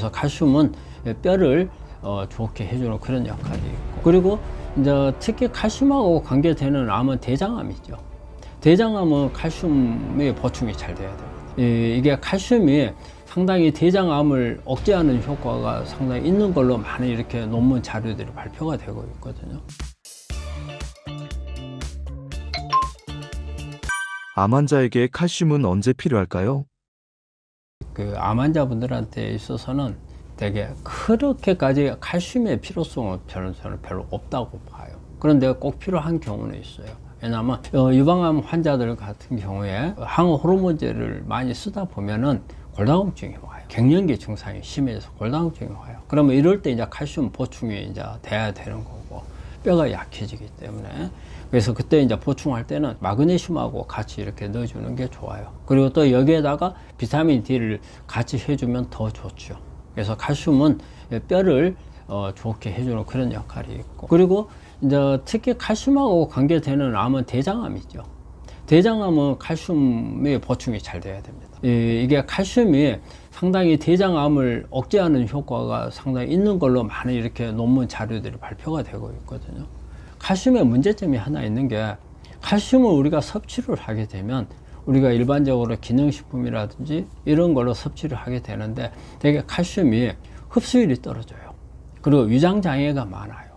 그래서 칼슘은 뼈를 좋게 해주는 그런 역할이 있고, 그리고 이제 특히 칼슘하고 관계되는 암은 대장암이죠. 대장암은 칼슘의 보충이 잘 돼야 됩니다. 이게 칼슘이 상당히 대장암을 억제하는 효과가 상당히 있는 걸로 많은 이렇게 논문 자료들이 발표가 되고 있거든요. 암 환자에게 칼슘은 언제 필요할까요? 암 환자분들한테 있어서는 되게 그렇게까지 칼슘의 필요성은 저는 별로 없다고 봐요. 그런데 꼭 필요한 경우는 있어요. 왜냐하면 유방암 환자들 같은 경우에 항암 호르몬제를 많이 쓰다 보면은 골다공증이 와요. 갱년기 증상이 심해져서 골다공증이 와요. 그러면 이럴 때 이제 칼슘 보충이 이제 돼야 되는 거고, 뼈가 약해지기 때문에. 그래서 그때 이제 보충할 때는 마그네슘하고 같이 이렇게 넣어주는 게 좋아요. 그리고 또 여기에다가 비타민 D를 같이 해주면 더 좋죠. 그래서 칼슘은 뼈를 좋게 해주는 그런 역할이 있고, 그리고 이제 특히 칼슘하고 관계되는 암은 대장암이죠. 대장암은 칼슘의 보충이 잘 돼야 됩니다. 이게 칼슘이 상당히 대장암을 억제하는 효과가 상당히 있는 걸로 많은 이렇게 논문 자료들이 발표가 되고 있거든요. 칼슘의 문제점이 하나 있는 게, 칼슘을 우리가 섭취를 하게 되면 우리가 일반적으로 기능식품이라든지 이런 걸로 섭취를 하게 되는데 되게 칼슘이 흡수율이 떨어져요. 그리고 위장장애가 많아요.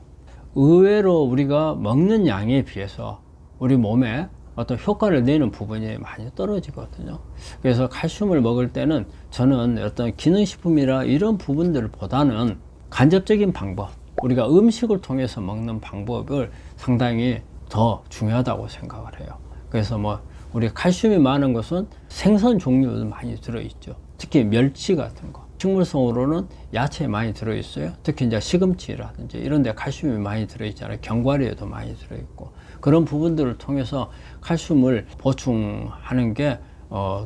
의외로 우리가 먹는 양에 비해서 우리 몸에 어떤 효과를 내는 부분이 많이 떨어지거든요. 그래서 칼슘을 먹을 때는 저는 어떤 기능식품이나 이런 부분들보다는 간접적인 방법, 우리가 음식을 통해서 먹는 방법을 상당히 더 중요하다고 생각을 해요. 그래서 뭐 우리 칼슘이 많은 것은 생선 종류도 많이 들어있죠. 특히 멸치 같은 거. 식물성으로는 야채에 많이 들어있어요. 특히 이제 시금치라든지 이런 데 칼슘이 많이 들어있잖아요. 견과류에도 많이 들어있고. 그런 부분들을 통해서 칼슘을 보충하는 게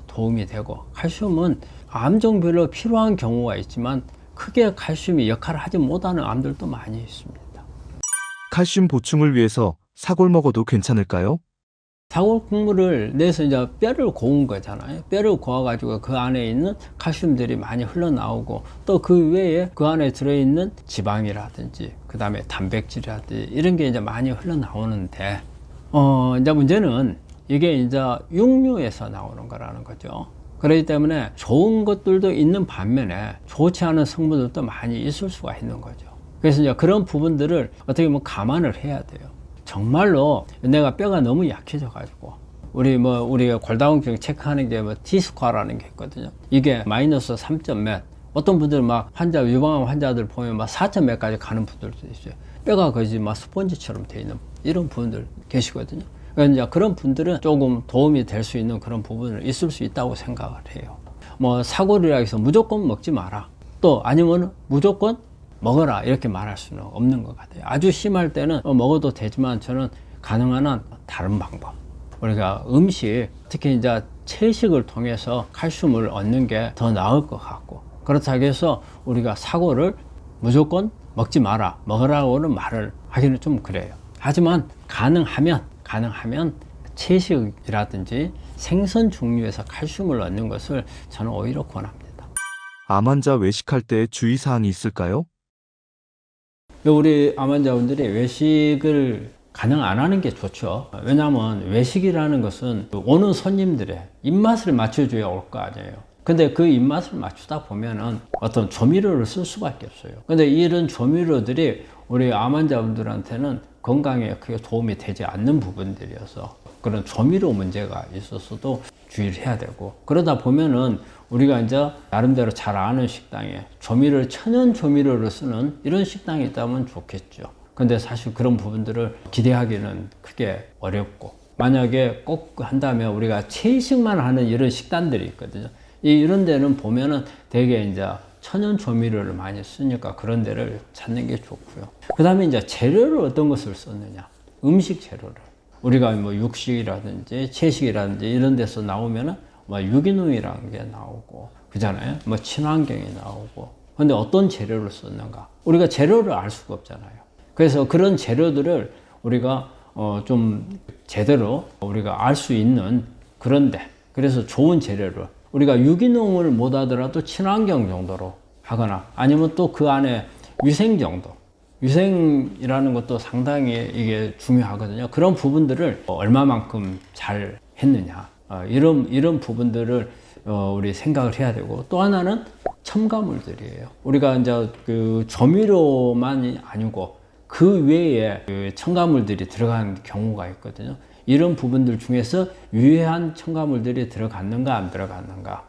도움이 되고, 칼슘은 암종별로 필요한 경우가 있지만 크게 칼슘이 역할을 하지 못하는 암들도 많이 있습니다. 칼슘 보충을 위해서 사골 먹어도 괜찮을까요? 사골 국물을 내서 이제 뼈를 고운 거잖아요. 뼈를 고아가지고 그 안에 있는 칼슘들이 많이 흘러나오고, 또 그 외에 그 안에 들어있는 지방이라든지, 그 다음에 단백질이라든지 이런 게 이제 많이 흘러나오는데, 이제 문제는 이게 이제 육류에서 나오는 거라는 거죠. 그렇기 때문에 좋은 것들도 있는 반면에 좋지 않은 성분들도 많이 있을 수가 있는 거죠. 그래서 이제 그런 부분들을 어떻게 보면 감안을 해야 돼요. 정말로 내가 뼈가 너무 약해져 가지고 우리가 골다공증 체크하는 게 T스코어라는 게 있거든요. 이게 마이너스 3점 몇, 어떤 분들은 막 유방암 환자들 보면 막 4점 몇까지 가는 분들도 있어요. 뼈가 거의 막 스펀지처럼 돼 있는 이런 분들 계시거든요. 그러니까 이제 그런 분들은 조금 도움이 될 수 있는 그런 부분을 있을 수 있다고 생각을 해요. 뭐 사골이라 해서 무조건 먹지 마라, 또 아니면 무조건 먹어라, 이렇게 말할 수는 없는 것 같아요. 아주 심할 때는 먹어도 되지만 저는 가능한 한 다른 방법, 우리가 음식, 특히 이제 채식을 통해서 칼슘을 얻는 게 더 나을 것 같고, 그렇다고 해서 우리가 사골을 무조건 먹지 마라, 먹으라고는 말을 하기는 좀 그래요. 하지만 가능하면 채식이라든지 생선 종류에서 칼슘을 얻는 것을 저는 오히려 권합니다. 암 환자 외식할 때 주의사항이 있을까요? 우리 암 환자분들이 외식을 가능 안 하는 게 좋죠. 왜냐하면 외식이라는 것은 오는 손님들의 입맛을 맞춰줘야 올 거 아니에요. 근데 그 입맛을 맞추다 보면은 어떤 조미료를 쓸 수밖에 없어요. 근데 이런 조미료들이 우리 암 환자분들한테는 건강에 크게 도움이 되지 않는 부분들이어서 그런 조미료 문제가 있어서도 주의를 해야 되고, 그러다 보면은 우리가 이제 나름대로 잘 아는 식당에 천연 조미료를 쓰는 이런 식당이 있다면 좋겠죠. 근데 사실 그런 부분들을 기대하기는 크게 어렵고, 만약에 꼭 한다면 우리가 채식만 하는 이런 식당들이 있거든요. 이런 데는 보면은 되게 이제 천연 조미료를 많이 쓰니까 그런 데를 찾는 게 좋고요. 그 다음에 이제 재료를 어떤 것을 썼느냐, 음식 재료를 우리가 뭐 육식이라든지 채식이라든지 이런 데서 나오면은 뭐 유기농이라는 게 나오고 그잖아요. 뭐 친환경이 나오고. 근데 어떤 재료를 썼는가, 우리가 재료를 알 수가 없잖아요. 그래서 그런 재료들을 우리가 좀 제대로 우리가 알 수 있는 그런데, 그래서 좋은 재료를 우리가 유기농을 못 하더라도 친환경 정도로 하거나 아니면 또 그 안에 위생 정도. 위생이라는 것도 상당히 이게 중요하거든요. 그런 부분들을 얼마만큼 잘 했느냐. 이런 부분들을 우리 생각을 해야 되고 또 하나는 첨가물들이에요. 우리가 이제 그 조미료만이 아니고 그 외에 그 첨가물들이 들어간 경우가 있거든요. 이런 부분들 중에서 유해한 첨가물들이 들어갔는가 안 들어갔는가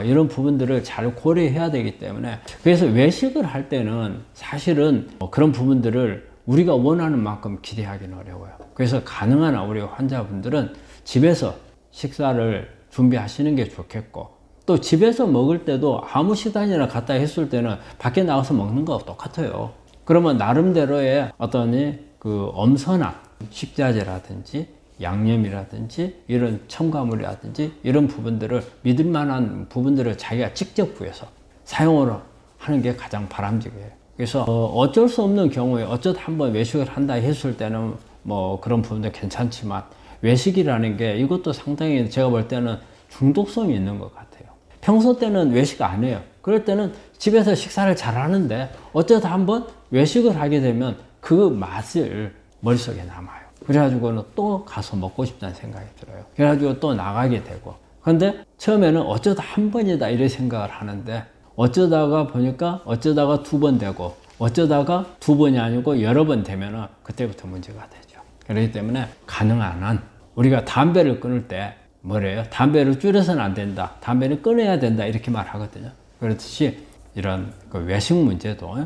이런 부분들을 잘 고려해야 되기 때문에 그래서 외식을 할 때는 사실은 그런 부분들을 우리가 원하는 만큼 기대하기는 어려워요. 그래서 가능한 우리 환자분들은 집에서 식사를 준비하시는 게 좋겠고 또 집에서 먹을 때도 아무 식단이나 갖다 했을 때는 밖에 나가서 먹는 거 똑같아요. 그러면 나름대로의 어떤 그 엄선한 식자재라든지 양념이라든지 이런 첨가물이라든지 이런 부분들을 믿을 만한 부분들을 자기가 직접 구해서 사용을 하는 게 가장 바람직해요. 그래서 어쩔 수 없는 경우에 어쩌다 한번 외식을 한다 했을 때는 뭐 그런 부분도 괜찮지만 외식이라는 게 이것도 상당히 제가 볼 때는 중독성이 있는 것 같아요. 평소 때는 외식 안 해요. 그럴 때는 집에서 식사를 잘 하는데 어쩌다 한번 외식을 하게 되면 그 맛을 머릿속에 남아요. 그래가지고는 또 가서 먹고 싶다는 생각이 들어요. 그래가지고 또 나가게 되고. 근데 처음에는 어쩌다 한 번이다 이런 생각을 하는데 어쩌다가 보니까 어쩌다가 2번 되고 어쩌다가 2번이 아니고 여러 번 되면은 그때부터 문제가 되죠. 그렇기 때문에 가능한 한 우리가 담배를 끊을 때 뭐래요? 담배를 줄여서는 안 된다. 담배는 끊어야 된다. 이렇게 말하거든요. 그렇듯이 이런 그 외식 문제도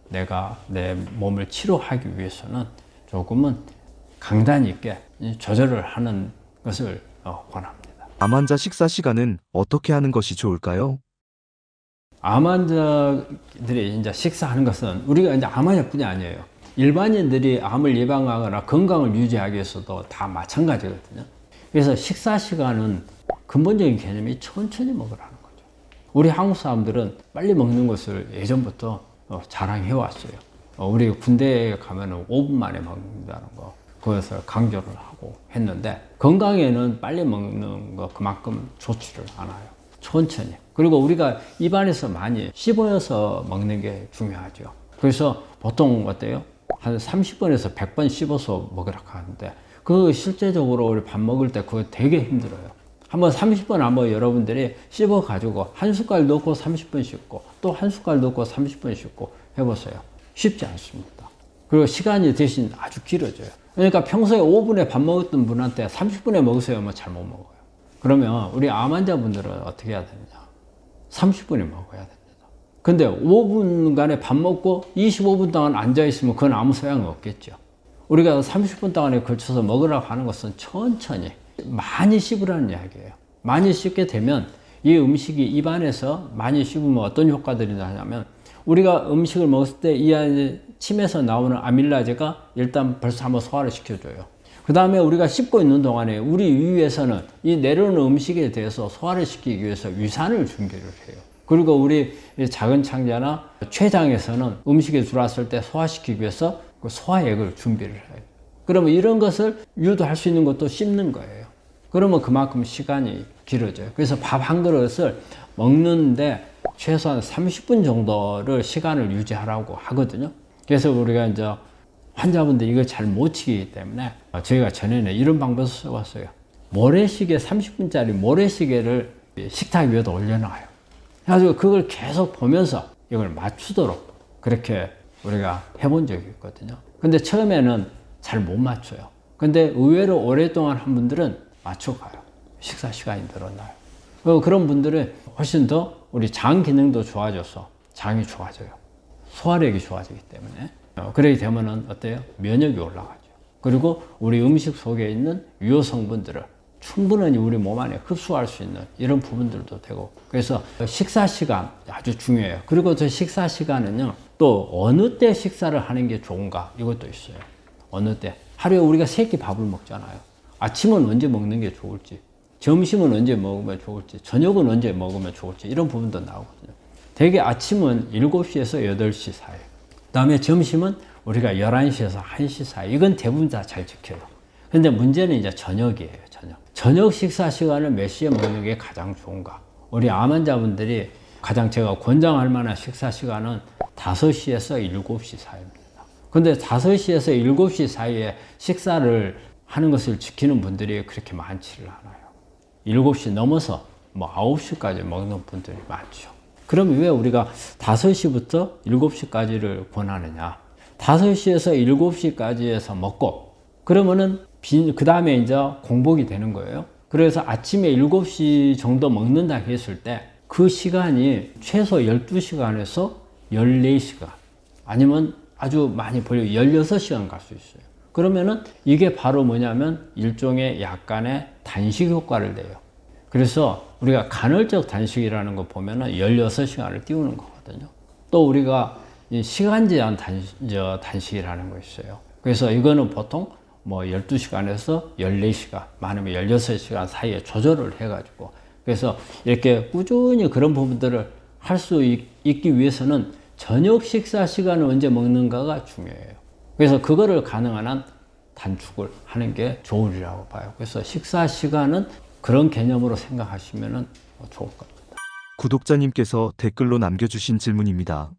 내가 내 몸을 치료하기 위해서는 조금은 강단 있게 조절을 하는 것을 권합니다. 암 환자 식사 시간은 어떻게 하는 것이 좋을까요? 암 환자들이 이제 식사하는 것은 우리가 이제 암 환자뿐이 아니에요. 일반인들이 암을 예방하거나 건강을 유지하기 위해서도 다 마찬가지거든요. 그래서 식사 시간은 근본적인 개념이 천천히 먹으라는 거죠. 우리 한국 사람들은 빨리 먹는 것을 예전부터 자랑해 왔어요. 우리 군대에 가면은 5분 만에 먹는다는 거, 그것을 강조를 하고 했는데, 건강에는 빨리 먹는 거 그만큼 좋지를 않아요. 천천히. 그리고 우리가 입안에서 많이 씹어서 먹는 게 중요하죠. 그래서 보통 어때요? 한 30번에서 100번 씹어서 먹으라고 하는데, 그 실제적으로 우리 밥 먹을 때 그거 되게 힘들어요. 한번 30번 한번 여러분들이 씹어 가지고 한 숟갈 넣고 30번 씹고 또 한 숟갈 넣고 30번 씹고 해보세요. 쉽지 않습니다. 그리고 시간이 대신 아주 길어져요. 그러니까 평소에 5분에 밥 먹었던 분한테 30분에 먹으세요 하면 잘 못 먹어요. 그러면 우리 암 환자분들은 어떻게 해야 되느냐? 30분에 먹어야 됩니다. 근데 5분간에 밥 먹고 25분 동안 앉아있으면 그건 아무 소용이 없겠죠. 우리가 30분 동안에 걸쳐서 먹으라고 하는 것은 천천히 많이 씹으라는 이야기예요. 많이 씹게 되면 이 음식이 입안에서 많이 씹으면 어떤 효과들이 나냐면, 우리가 음식을 먹었을 때 이 안에 침에서 나오는 아밀라제가 일단 벌써 한번 소화를 시켜줘요. 그 다음에 우리가 씹고 있는 동안에 우리 위에서는 이 내려오는 음식에 대해서 소화를 시키기 위해서 위산을 준비를 해요. 그리고 우리 작은 창자나 췌장에서는 음식이 들어왔을 때 소화시키기 위해서 그 소화액을 준비를 해요. 그러면 이런 것을 유도할 수 있는 것도 씹는 거예요. 그러면 그만큼 시간이 길어져요. 그래서 밥 한 그릇을 먹는데 최소한 30분 정도를 시간을 유지하라고 하거든요. 그래서 우리가 이제 환자분들이 이걸 잘 못 치기 때문에 저희가 전에는 이런 방법을 써봤어요. 모래시계, 30분짜리 모래시계를 식탁 위에다 올려놔요. 그래가지고 그걸 계속 보면서 이걸 맞추도록 그렇게 우리가 해본 적이 있거든요. 근데 처음에는 잘 못 맞춰요. 근데 의외로 오랫동안 한 분들은 맞춰가요. 식사 시간이 늘어나요. 그런 분들은 훨씬 더 우리 장 기능도 좋아져서 장이 좋아져요. 소화력이 좋아지기 때문에. 그렇게 되면은 어때요? 면역이 올라가죠. 그리고 우리 음식 속에 있는 유효 성분들을 충분히 우리 몸 안에 흡수할 수 있는 이런 부분들도 되고. 그래서 식사 시간 아주 중요해요. 그리고 저 식사 시간은요, 또 어느 때 식사를 하는 게 좋은가, 이것도 있어요. 어느 때. 하루에 우리가 3끼 밥을 먹잖아요. 아침은 언제 먹는 게 좋을지, 점심은 언제 먹으면 좋을지, 저녁은 언제 먹으면 좋을지, 이런 부분도 나오거든요. 대개 아침은 7시에서 8시 사이, 그 다음에 점심은 우리가 11시에서 1시 사이, 이건 대부분 다 잘 지켜요. 근데 문제는 이제 저녁이에요. 저녁 식사 시간을 몇 시에 먹는 게 가장 좋은가? 우리 암 환자분들이 가장 제가 권장할 만한 식사 시간은 5시에서 7시 사이입니다. 근데 5시에서 7시 사이에 식사를 하는 것을 지키는 분들이 그렇게 많지를 않아요. 7시 넘어서 뭐 9시까지 먹는 분들이 많죠. 그럼 왜 우리가 5시부터 7시까지를 권하느냐? 5시에서 7시까지에서 먹고, 그러면은 그 다음에 이제 공복이 되는 거예요. 그래서 아침에 7시 정도 먹는다 했을 때 그 시간이 최소 12시간에서 14시간, 아니면 아주 많이 벌려 16시간 갈 수 있어요. 그러면은 이게 바로 뭐냐면 일종의 약간의 단식 효과를 내요. 그래서 우리가 간헐적 단식이라는 거 보면은 16시간을 띄우는 거거든요. 또 우리가 시간 제한 단식이라는 거 있어요. 그래서 이거는 보통 뭐 12시간에서 14시간, 많으면 16시간 사이에 조절을 해가지고, 그래서 이렇게 꾸준히 그런 부분들을 할 수 있기 위해서는 저녁 식사 시간을 언제 먹는가가 중요해요. 그래서 그거를 가능한 한 단축을 하는 게 좋으리라고 봐요. 그래서 식사 시간은 그런 개념으로 생각하시면 좋을 것 같습니다. 구독자님께서 댓글로 남겨주신 질문입니다.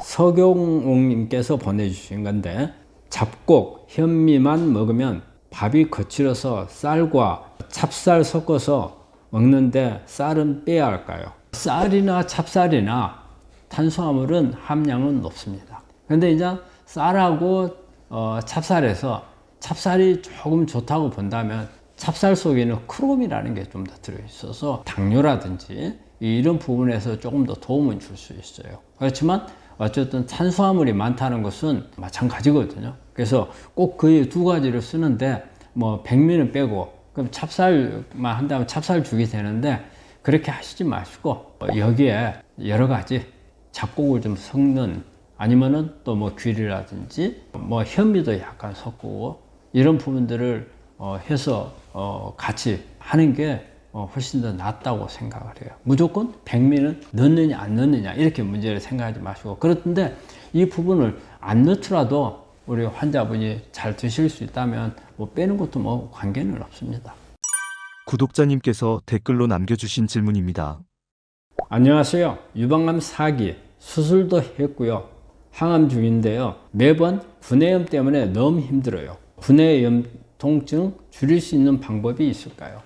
서경옥님께서 보내주신 건데, 잡곡, 현미만 먹으면 밥이 거칠어서 쌀과 찹쌀 섞어서 먹는데 쌀은 빼야 할까요? 쌀이나 찹쌀이나 탄수화물은 함량은 높습니다. 근데 이제 쌀하고 찹쌀에서 찹쌀이 조금 좋다고 본다면 찹쌀 속에는 크롬이라는 게 좀 더 들어있어서 당뇨라든지 이런 부분에서 조금 더 도움을 줄 수 있어요. 그렇지만 어쨌든 탄수화물이 많다는 것은 마찬가지거든요. 그래서 꼭 그 두 가지를 쓰는데 뭐 백미는 빼고 그럼 찹쌀만 한다면 찹쌀죽이 되는데 그렇게 하시지 마시고 여기에 여러 가지 잡곡을 좀 섞는, 아니면은 또 뭐 귤이라든지 뭐 현미도 약간 섞고 이런 부분들을 해서 같이 하는 게 훨씬 더 낫다고 생각을 해요. 무조건 백미는 넣느냐 안 넣느냐 이렇게 문제를 생각하지 마시고, 그렇던데 이 부분을 안 넣더라도 우리 환자분이 잘 드실 수 있다면 뭐 빼는 것도 뭐 관계는 없습니다. 구독자님께서 댓글로 남겨주신 질문입니다. 안녕하세요. 유방암 4기 수술도 했고요. 항암 중인데요. 매번 구내염 때문에 너무 힘들어요. 구내염 통증 줄일 수 있는 방법이 있을까요?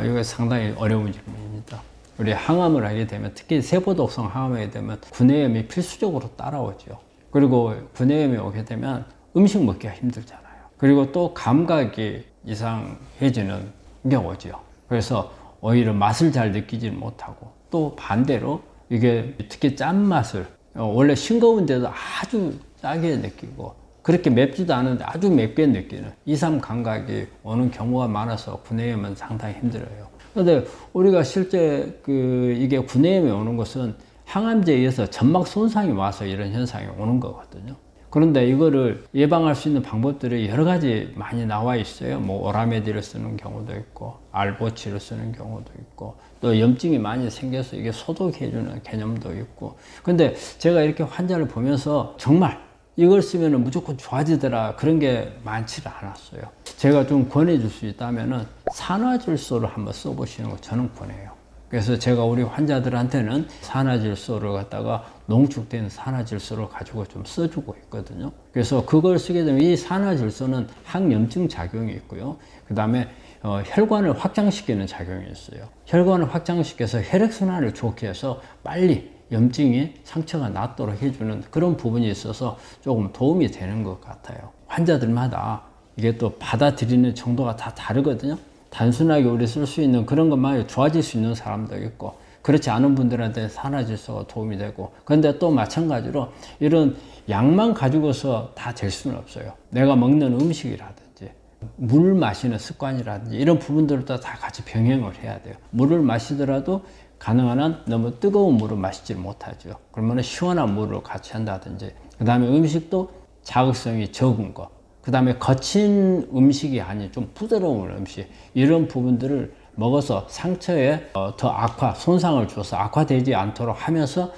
이거 상당히 어려운 질문입니다. 우리 항암을 하게 되면, 특히 세포독성 항암을 하게 되면 구내염이 필수적으로 따라오죠. 그리고 구내염이 오게 되면 음식 먹기가 힘들잖아요. 그리고 또 감각이 이상해지는 게 오죠. 그래서 오히려 맛을 잘 느끼지 못하고, 또 반대로 이게 특히 짠맛을 원래 싱거운데도 아주 짜게 느끼고 그렇게 맵지도 않은데 아주 맵게 느끼는 2, 3 감각이 오는 경우가 많아서 구내염은 상당히 힘들어요. 그런데 우리가 실제 이게 구내염이 오는 것은 항암제에 의해서 점막 손상이 와서 이런 현상이 오는 거거든요. 그런데 이거를 예방할 수 있는 방법들이 여러 가지 많이 나와 있어요. 뭐 오라메디를 쓰는 경우도 있고, 알보치를 쓰는 경우도 있고, 또 염증이 많이 생겨서 이게 소독해주는 개념도 있고. 근데 제가 이렇게 환자를 보면서 정말 이걸 쓰면 무조건 좋아지더라 그런 게 많지는 않았어요. 제가 좀 권해줄 수 있다면은 산화질소를 한번 써보시는 거 저는 권해요. 그래서 제가 우리 환자들한테는 산화질소를 갖다가 농축된 산화질소를 가지고 좀 써주고 있거든요. 그래서 그걸 쓰게 되면 이 산화질소는 항염증 작용이 있고요. 그 다음에 혈관을 확장시키는 작용이 있어요. 혈관을 확장시켜서 혈액순환을 좋게 해서 빨리 염증이 상처가 낫도록 해주는 그런 부분이 있어서 조금 도움이 되는 것 같아요. 환자들마다 이게 또 받아들이는 정도가 다 다르거든요. 단순하게 우리 쓸 수 있는 그런 것만 좋아질 수 있는 사람도 있고, 그렇지 않은 분들한테 산화질소가 도움이 되고, 그런데 또 마찬가지로 이런 약만 가지고서 다 될 수는 없어요. 내가 먹는 음식이라든지 물 마시는 습관이라든지 이런 부분들도 다 같이 병행을 해야 돼요. 물을 마시더라도 가능한 한 너무 뜨거운 물을 마시지 못하죠. 그러면 시원한 물을 같이 한다든지, 그 다음에 음식도 자극성이 적은 거, 그 다음에 거친 음식이 아닌 좀 부드러운 음식, 이런 부분들을 먹어서 상처에 더 악화, 손상을 줘서 악화되지 않도록 하면서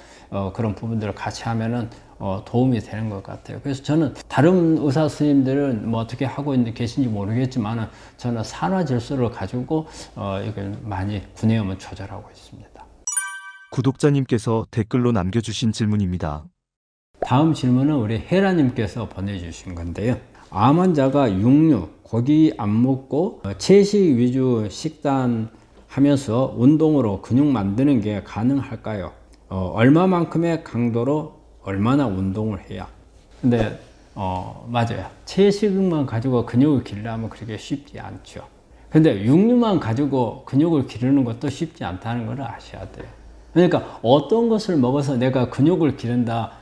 그런 부분들을 같이 하면은 도움이 되는 것 같아요. 그래서 저는 다른 의사 선생님들은 뭐 어떻게 하고 계신지 모르겠지만 저는 산화질소를 가지고 이걸 많이 구내염을 조절하고 있습니다. 구독자님께서 댓글로 남겨주신 질문입니다. 다음 질문은 우리 혜라님께서 보내주신 건데요. 암 환자가 육류, 고기 안 먹고 채식 위주 식단 하면서 운동으로 근육 만드는 게 가능할까요? 얼마만큼의 강도로 얼마나 운동을 해야? 근데 맞아요. 채식만 가지고 근육을 기르려면 그렇게 쉽지 않죠. 근데 육류만 가지고 근육을 기르는 것도 쉽지 않다는 걸 아셔야 돼요. 그러니까 어떤 것을 먹어서 내가 근육을 기른다,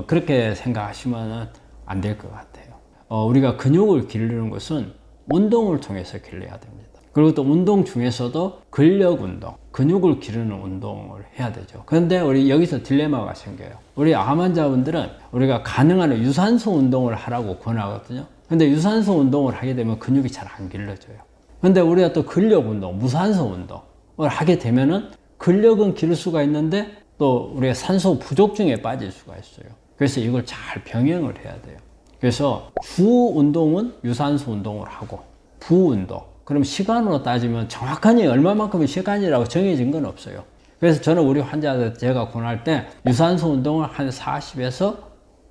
그렇게 생각하시면 안 될 것 같아요. 우리가 근육을 기르는 것은 운동을 통해서 길러야 됩니다. 그리고 또 운동 중에서도 근력 운동, 근육을 기르는 운동을 해야 되죠. 그런데 우리 여기서 딜레마가 생겨요. 우리 암 환자분들은 우리가 가능한 유산소 운동을 하라고 권하거든요. 근데 유산소 운동을 하게 되면 근육이 잘 안 길러져요. 근데 우리가 또 근력 운동, 무산소 운동을 하게 되면은 근력은 기를 수가 있는데 또 우리가 산소 부족증에 빠질 수가 있어요. 그래서 이걸 잘 병행을 해야 돼요. 그래서 주 운동은 유산소 운동을 하고 부 운동, 그럼 시간으로 따지면 정확하니 얼마만큼의 시간이라고 정해진 건 없어요. 그래서 저는 우리 환자들 제가 권할 때 유산소 운동을 한 40에서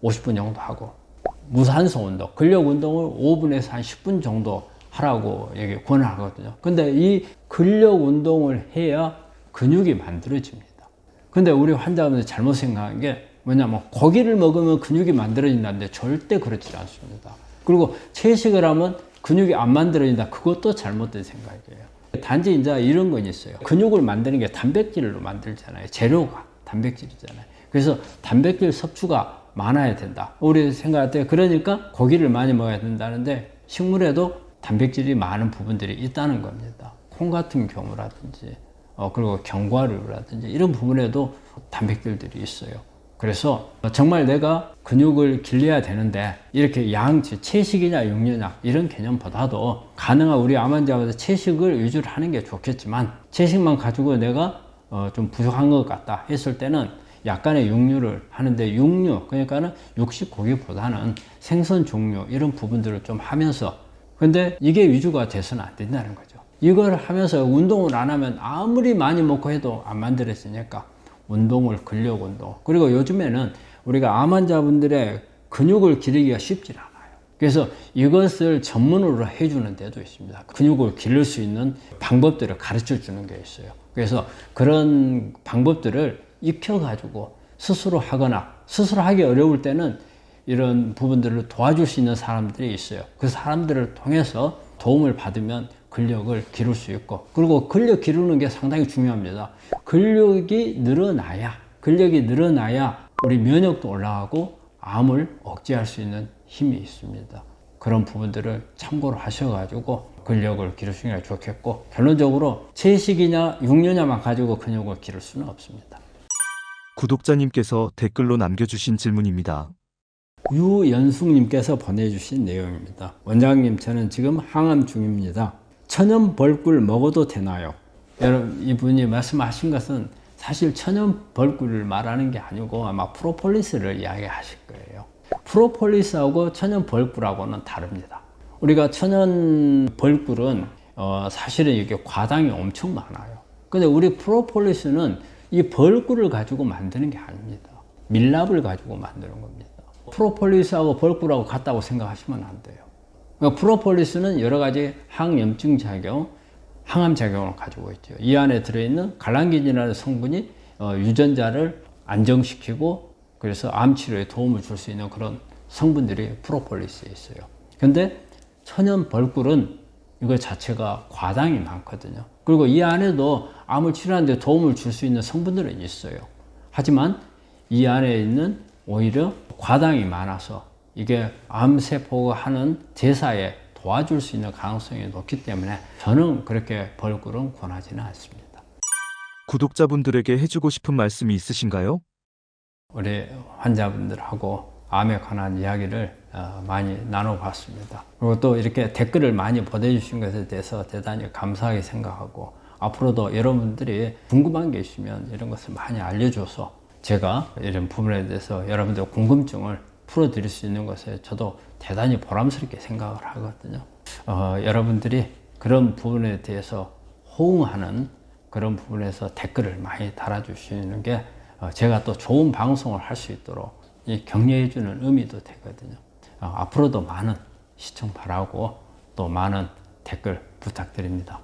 50분 정도 하고 무산소 운동, 근력 운동을 5분에서 한 10분 정도 하라고 얘기 권하거든요. 근데 이 근력 운동을 해야 근육이 만들어집니다. 근데 우리 환자분들이 잘못 생각한 게 뭐냐면 고기를 먹으면 근육이 만들어진다는데 절대 그렇지 않습니다. 그리고 채식을 하면 근육이 안 만들어진다. 그것도 잘못된 생각이에요. 단지 이제 이런 건 있어요. 근육을 만드는 게 단백질로 만들잖아요. 재료가 단백질이잖아요. 그래서 단백질 섭취가 많아야 된다. 우리 생각할 때 그러니까 고기를 많이 먹어야 된다는데 식물에도 단백질이 많은 부분들이 있다는 겁니다. 콩 같은 경우라든지 그리고 견과류라든지 이런 부분에도 단백질들이 있어요. 그래서 정말 내가 근육을 길러야 되는데 이렇게 양치, 채식이냐 육류냐 이런 개념보다도 가능한 우리 암 환자보다 채식을 위주로 하는 게 좋겠지만 채식만 가지고 내가 좀 부족한 것 같다 했을 때는 약간의 육류를 하는데 육류, 그러니까는 육식 고기보다는 생선 종류 이런 부분들을 좀 하면서 근데 이게 위주가 돼서는 안 된다는 거죠. 이걸 하면서 운동을 안 하면 아무리 많이 먹고 해도 안 만들어지니까 운동을 근력 운동 그리고 요즘에는 우리가 암 환자분들의 근육을 기르기가 쉽지 않아요. 그래서 이것을 전문으로 해주는 데도 있습니다. 근육을 기를 수 있는 방법들을 가르쳐 주는 게 있어요. 그래서 그런 방법들을 익혀가지고 스스로 하거나 스스로 하기 어려울 때는 이런 부분들을 도와줄 수 있는 사람들이 있어요. 그 사람들을 통해서 도움을 받으면 근력을 기를 수 있고 그리고 근력 기르는 게 상당히 중요합니다. 근력이 늘어나야 우리 면역도 올라가고 암을 억제할 수 있는 힘이 있습니다. 그런 부분들을 참고로 하셔가지고 근력을 기르시는 게 좋겠고 결론적으로 채식이냐 육류냐만 가지고 근육을 기를 수는 없습니다. 구독자님께서 댓글로 남겨주신 질문입니다. 유연숙님께서 보내주신 내용입니다. 원장님, 저는 지금 항암 중입니다. 천연 벌꿀 먹어도 되나요? 여러분, 이분이 말씀하신 것은 사실 천연 벌꿀을 말하는 게 아니고 아마 프로폴리스를 이야기하실 거예요. 프로폴리스하고 천연 벌꿀하고는 다릅니다. 우리가 천연 벌꿀은 사실은 이게 과당이 엄청 많아요. 근데 우리 프로폴리스는 이 벌꿀을 가지고 만드는 게 아닙니다. 밀랍을 가지고 만드는 겁니다. 프로폴리스하고 벌꿀하고 같다고 생각하시면 안 돼요. 그러니까 프로폴리스는 여러 가지 항염증 작용, 항암 작용을 가지고 있죠. 이 안에 들어있는 갈랑기닌이라는 성분이 유전자를 안정시키고 그래서 암 치료에 도움을 줄 수 있는 그런 성분들이 프로폴리스에 있어요. 근데 천연 벌꿀은 이거 자체가 과당이 많거든요. 그리고 이 안에도 암을 치료하는 데 도움을 줄 수 있는 성분들은 있어요. 하지만 이 안에 있는 오히려 과당이 많아서 이게 암세포가 하는 대사에 도와줄 수 있는 가능성이 높기 때문에 저는 그렇게 벌꿀은 권하지는 않습니다. 구독자분들에게 해주고 싶은 말씀이 있으신가요? 우리 환자분들하고 암에 관한 이야기를 많이 나눠봤습니다. 그리고 또 이렇게 댓글을 많이 보내주신 것에 대해서 대단히 감사하게 생각하고 앞으로도 여러분들이 궁금한 게 있으면 이런 것을 많이 알려줘서 제가 이런 부분에 대해서 여러분들 궁금증을 풀어드릴 수 있는 것에 저도 대단히 보람스럽게 생각을 하거든요. 여러분들이 그런 부분에 대해서 호응하는 그런 부분에서 댓글을 많이 달아주시는 게 제가 또 좋은 방송을 할 수 있도록 격려해 주는 의미도 되거든요. 앞으로도 많은 시청 바라고 또 많은 댓글 부탁드립니다.